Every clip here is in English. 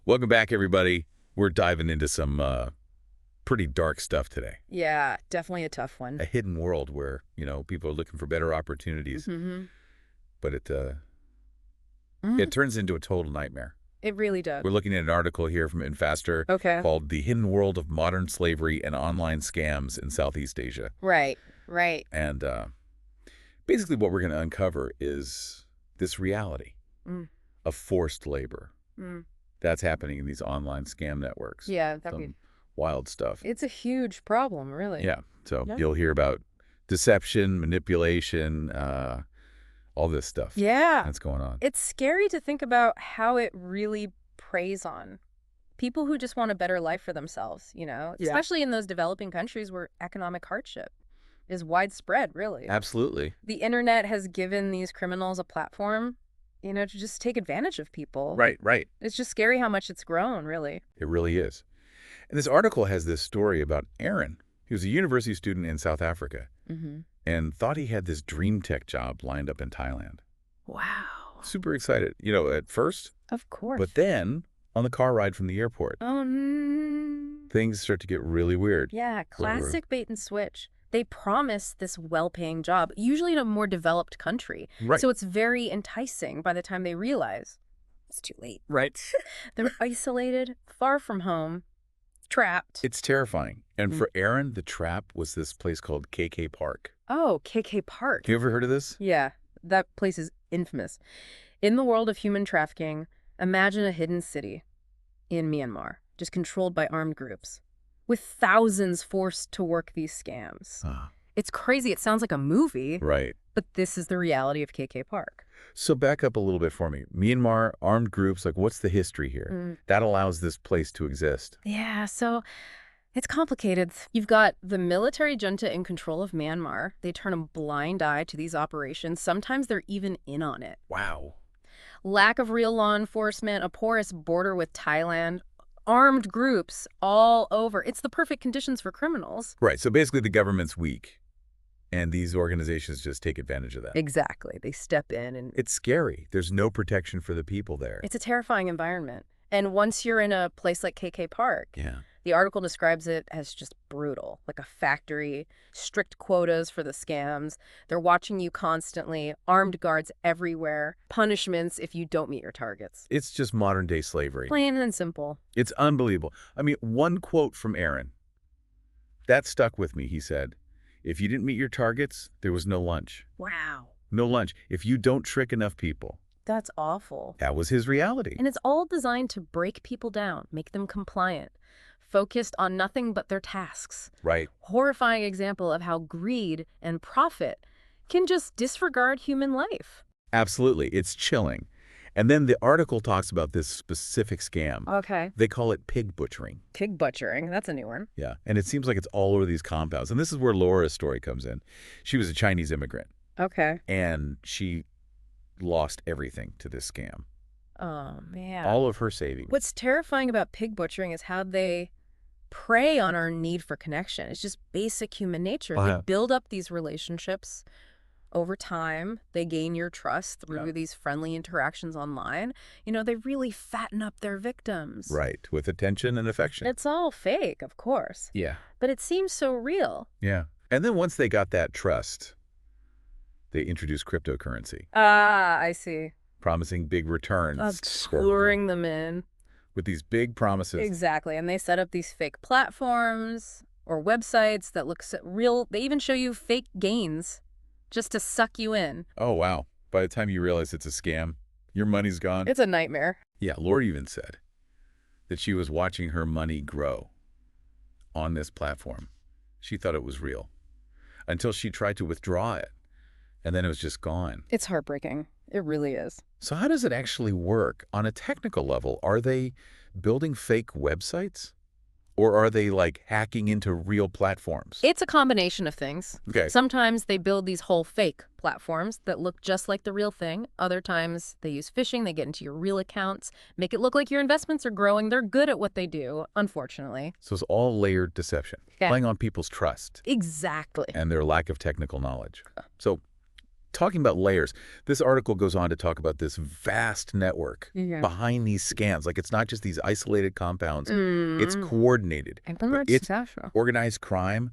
Welcome back, everybody. We're diving into some pretty dark stuff today. Yeah, definitely a tough one. A hidden world where, people are looking for better opportunities, but it turns into a total nightmare. It really does. We're looking at an article here from Infaster called The Hidden World of Modern Slavery and Online Scams in Southeast Asia. Right. And basically what we're going to uncover is this reality of forced labor. That's happening in these online scam networks. Yeah, wild stuff. It's a huge problem, really. Yeah. So you'll hear about deception, manipulation, all this stuff. Yeah. That's going on. It's scary to think about how it really preys on people who just want a better life for themselves, especially in those developing countries where economic hardship is widespread, really. Absolutely. The internet has given these criminals a platform, to just take advantage of people. Right. It's just scary how much it's grown, really. It really is. And this article has this story about Aaron. He was a university student in South Africa and thought he had this dream tech job lined up in Thailand. Wow. Super excited, at first. Of course. But then, on the car ride from the airport, things start to get really weird. Yeah, classic bait and switch. They promise this well-paying job, usually in a more developed country. Right. So it's very enticing by the time they realize it's too late. Right. They're isolated, far from home, trapped. It's terrifying. And for Aaron, the trap was this place called KK Park. Oh, KK Park. You ever heard of this? Yeah, that place is infamous. In the world of human trafficking, imagine a hidden city in Myanmar, just controlled by armed groups, with thousands forced to work these scams. It's crazy. It sounds like a movie. Right. But this is the reality of KK Park. So back up a little bit for me. Myanmar, armed groups, what's the history here? That allows this place to exist. Yeah, so it's complicated. You've got the military junta in control of Myanmar. They turn a blind eye to these operations. Sometimes they're even in on it. Wow. Lack of real law enforcement, a porous border with Thailand, armed groups all over. It's the perfect conditions for criminals. Right. So basically the government's weak, and these organizations just take advantage of that. Exactly. They step in and... It's scary. There's no protection for the people there. It's a terrifying environment. And once you're in a place like KK Park, the article describes it as just brutal, like a factory, strict quotas for the scams. They're watching you constantly, armed guards everywhere, punishments if you don't meet your targets. It's just modern-day slavery. Plain and simple. It's unbelievable. I mean, one quote from Aaron, that stuck with me. He said, if you didn't meet your targets, there was no lunch. Wow. No lunch. If you don't trick enough people. That's awful. That was his reality. And it's all designed to break people down, make them compliant, focused on nothing but their tasks. Right. Horrifying example of how greed and profit can just disregard human life. Absolutely. It's chilling. And then the article talks about this specific scam. Okay. They call it pig butchering. Pig butchering. That's a new one. Yeah. And it seems like it's all over these compounds. And this is where Laura's story comes in. She was a Chinese immigrant. Okay. And she lost everything to this scam. Oh, man. All of her savings. What's terrifying about pig butchering is how they prey on our need for connection. It's just basic human nature. They build up these relationships over time. They gain your trust through these friendly interactions online. They really fatten up their victims. Right, with attention and affection. It's all fake, of course. Yeah. But it seems so real. Yeah. And then once they got that trust, they introduced cryptocurrency. Ah, I see. Promising big returns. Luring them in. With these big promises. Exactly. And they set up these fake platforms or websites that look real. They even show you fake gains just to suck you in. Oh, wow. By the time you realize it's a scam, your money's gone. It's a nightmare. Yeah, Laura even said that she was watching her money grow on this platform. She thought it was real until she tried to withdraw it, and then it was just gone. It's heartbreaking. It really is. So how does it actually work on a technical level? Are they building fake websites? Or are they hacking into real platforms? It's a combination of things. Okay. Sometimes they build these whole fake platforms that look just like the real thing. Other times they use phishing. They get into your real accounts, make it look like your investments are growing. They're good at what they do, unfortunately. So it's all layered deception, playing on people's trust. Exactly. And their lack of technical knowledge. So talking about layers, this article goes on to talk about this vast network behind these scams. Like, it's not just these isolated compounds. It's coordinated. It's organized crime,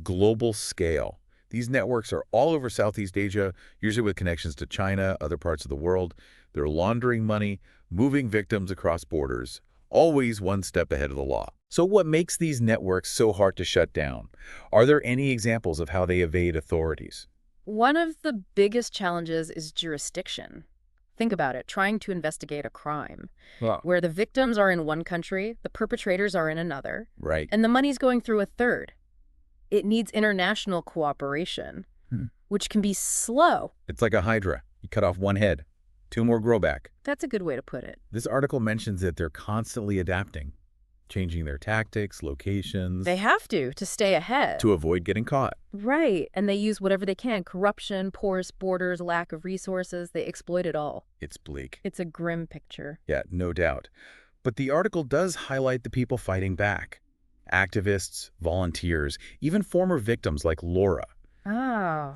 global scale. These networks are all over Southeast Asia, usually with connections to China, other parts of the world. They're laundering money, moving victims across borders, always one step ahead of the law. So what makes these networks so hard to shut down? Are there any examples of how they evade authorities? One of the biggest challenges is jurisdiction. Think about it, trying to investigate a crime where the victims are in one country, the perpetrators are in another, and the money's going through a third. It needs international cooperation, which can be slow. It's like a hydra. You cut off one head, 2 more grow back. That's a good way to put it. This article mentions that they're constantly adapting, changing their tactics, locations. They have to stay ahead. To avoid getting caught. Right, and they use whatever they can. Corruption, porous borders, lack of resources, they exploit it all. It's bleak. It's a grim picture. Yeah, no doubt. But the article does highlight the people fighting back. Activists, volunteers, even former victims like Laura.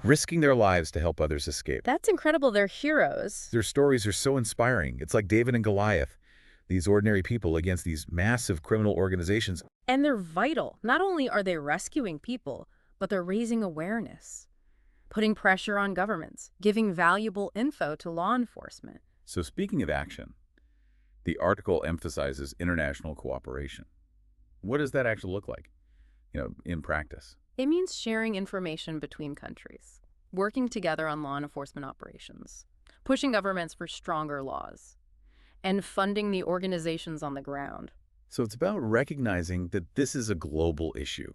Risking their lives to help others escape. That's incredible. They're heroes. Their stories are so inspiring. It's like David and Goliath, these ordinary people against these massive criminal organizations. And they're vital. Not only are they rescuing people, but they're raising awareness, putting pressure on governments, giving valuable info to law enforcement. So speaking of action, the article emphasizes international cooperation. What does that actually look like, in practice? It means sharing information between countries, working together on law enforcement operations, pushing governments for stronger laws, and funding the organizations on the ground. So it's about recognizing that this is a global issue.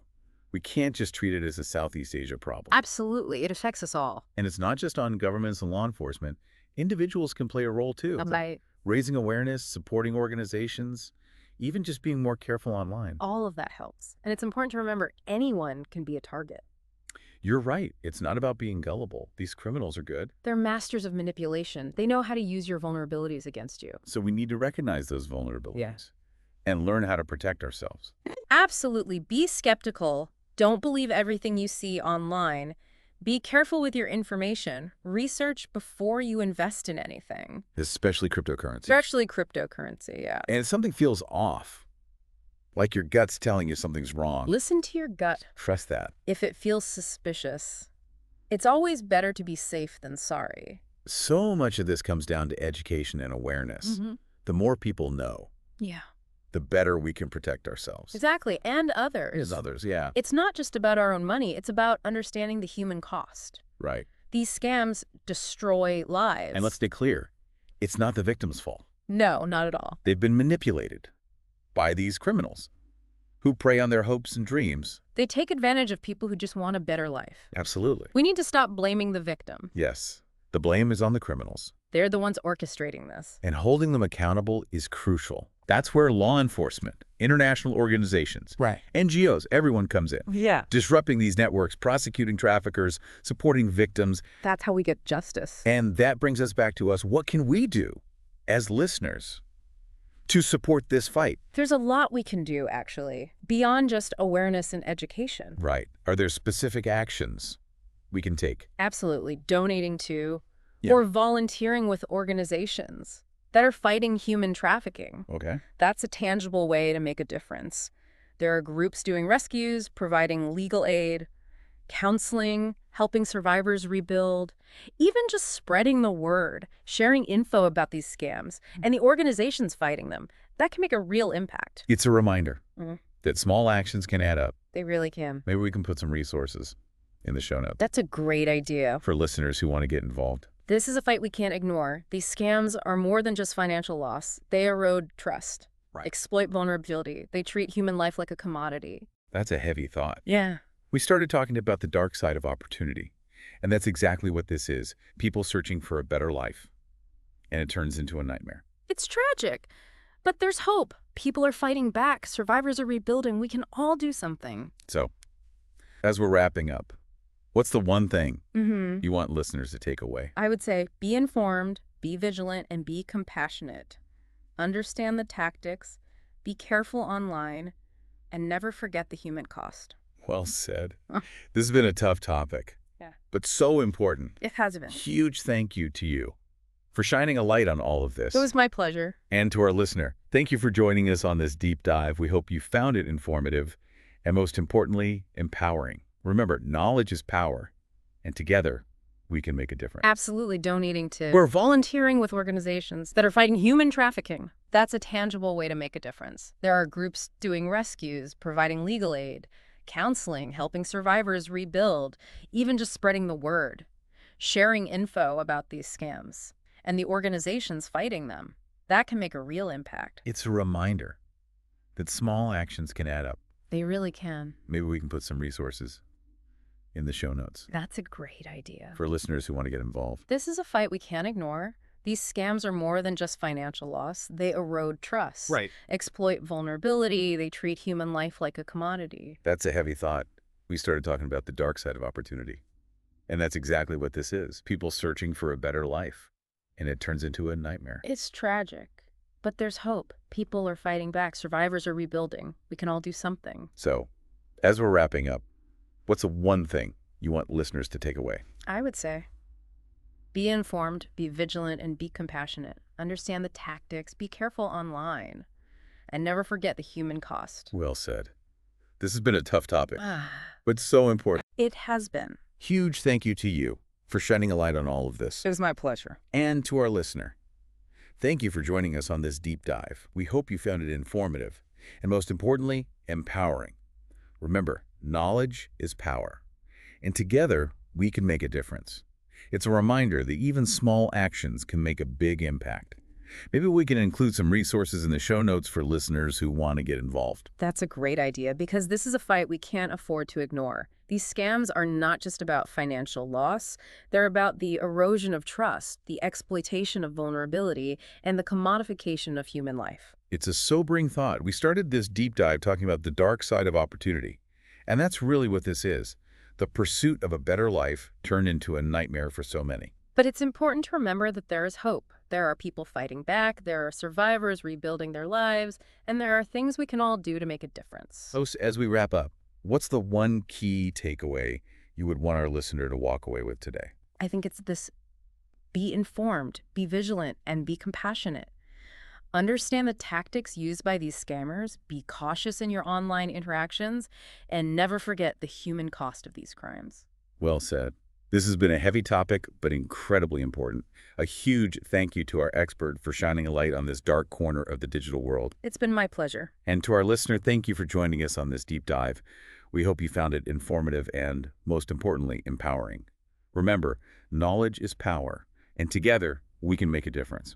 We can't just treat it as a Southeast Asia problem. Absolutely. It affects us all. And it's not just on governments and law enforcement. Individuals can play a role too. Right. Raising awareness, supporting organizations, even just being more careful online. All of that helps. And it's important to remember anyone can be a target. You're right. It's not about being gullible. These criminals are good. They're masters of manipulation. They know how to use your vulnerabilities against you. So we need to recognize those vulnerabilities and learn how to protect ourselves. Absolutely. Be skeptical. Don't believe everything you see online. Be careful with your information. Research before you invest in anything. Especially cryptocurrency. Especially cryptocurrency, yeah. And if something feels off, like your gut's telling you something's wrong. Listen to your gut. Trust that. If it feels suspicious, it's always better to be safe than sorry. So much of this comes down to education and awareness. The more people know, the better we can protect ourselves. Exactly, and others. And others, yeah. It's not just about our own money. It's about understanding the human cost. Right. These scams destroy lives. And let's stay clear. It's not the victim's fault. No, not at all. They've been manipulated by these criminals who prey on their hopes and dreams. They take advantage of people who just want a better life. Absolutely. We need to stop blaming the victim. Yes. The blame is on the criminals. They're the ones orchestrating this. And holding them accountable is crucial. That's where law enforcement, international organizations, NGOs, everyone comes in. Disrupting these networks, prosecuting traffickers, supporting victims. That's how we get justice. And that brings us back to us. What can we do as listeners to support this fight? There's a lot we can do, actually, beyond just awareness and education. Right. Are there specific actions we can take? Absolutely. Donating to or volunteering with organizations that are fighting human trafficking. Okay. That's a tangible way to make a difference. There are groups doing rescues, providing legal aid, counseling, helping survivors rebuild, even just spreading the word, sharing info about these scams, and the organizations fighting them. That can make a real impact. It's a reminder that small actions can add up. They really can. Maybe we can put some resources in the show notes. That's a great idea. For listeners who want to get involved. This is a fight we can't ignore. These scams are more than just financial loss. They erode trust, exploit vulnerability. They treat human life like a commodity. That's a heavy thought. Yeah. We started talking about the dark side of opportunity, and that's exactly what this is. People searching for a better life, and it turns into a nightmare. It's tragic, but there's hope. People are fighting back. Survivors are rebuilding. We can all do something. So, as we're wrapping up, what's the one thing you want listeners to take away? I would say be informed, be vigilant, and be compassionate. Understand the tactics, be careful online, and never forget the human cost. Well said. This has been a tough topic. Yeah. but so important. It has been. Huge thank you to you for shining a light on all of this. It was my pleasure. And to our listener, thank you for joining us on this deep dive. We hope you found it informative and, most importantly, empowering. Remember, knowledge is power, and together we can make a difference. Absolutely donating to or volunteering with organizations that are fighting human trafficking. That's a tangible way to make a difference. There are groups doing rescues, providing legal aid, counseling, helping survivors rebuild, even just spreading the word, sharing info about these scams, and the organizations fighting them. That can make a real impact. It's a reminder that small actions can add up. They really can. Maybe we can put some resources in the show notes That's a great idea. for listeners who want to get involved. This is a fight we can't ignore. These scams are more than just financial loss. They erode trust, exploit vulnerability, they treat human life like a commodity. That's a heavy thought. We started talking about the dark side of opportunity. And that's exactly what this is. People searching for a better life. And it turns into a nightmare. It's tragic, but there's hope. People are fighting back. Survivors are rebuilding. We can all do something. So, as we're wrapping up, what's the one thing you want listeners to take away? I would say, be informed, be vigilant, and be compassionate. Understand the tactics, be careful online, and never forget the human cost. Well said. This has been a tough topic, but so important. It has been. Huge thank you to you for shining a light on all of this. It was my pleasure. And to our listener, thank you for joining us on this deep dive. We hope you found it informative and, most importantly, empowering. Remember, knowledge is power, and together we can make a difference. It's a reminder that even small actions can make a big impact. Maybe we can include some resources in the show notes for listeners who want to get involved. That's a great idea, because this is a fight we can't afford to ignore. These scams are not just about financial loss. They're about the erosion of trust, the exploitation of vulnerability, and the commodification of human life. It's a sobering thought. We started this deep dive talking about the dark side of opportunity. And that's really what this is. The pursuit of a better life turned into a nightmare for so many. But it's important to remember that there is hope. There are people fighting back, there are survivors rebuilding their lives, and there are things we can all do to make a difference. So as we wrap up, what's the one key takeaway you would want our listener to walk away with today? I think it's this: be informed, be vigilant, and be compassionate. Understand the tactics used by these scammers, be cautious in your online interactions, and never forget the human cost of these crimes. Well said. This has been a heavy topic, but incredibly important. A huge thank you to our expert for shining a light on this dark corner of the digital world. It's been my pleasure. And to our listener, thank you for joining us on this deep dive. We hope you found it informative and, most importantly, empowering. Remember, knowledge is power, and together we can make a difference.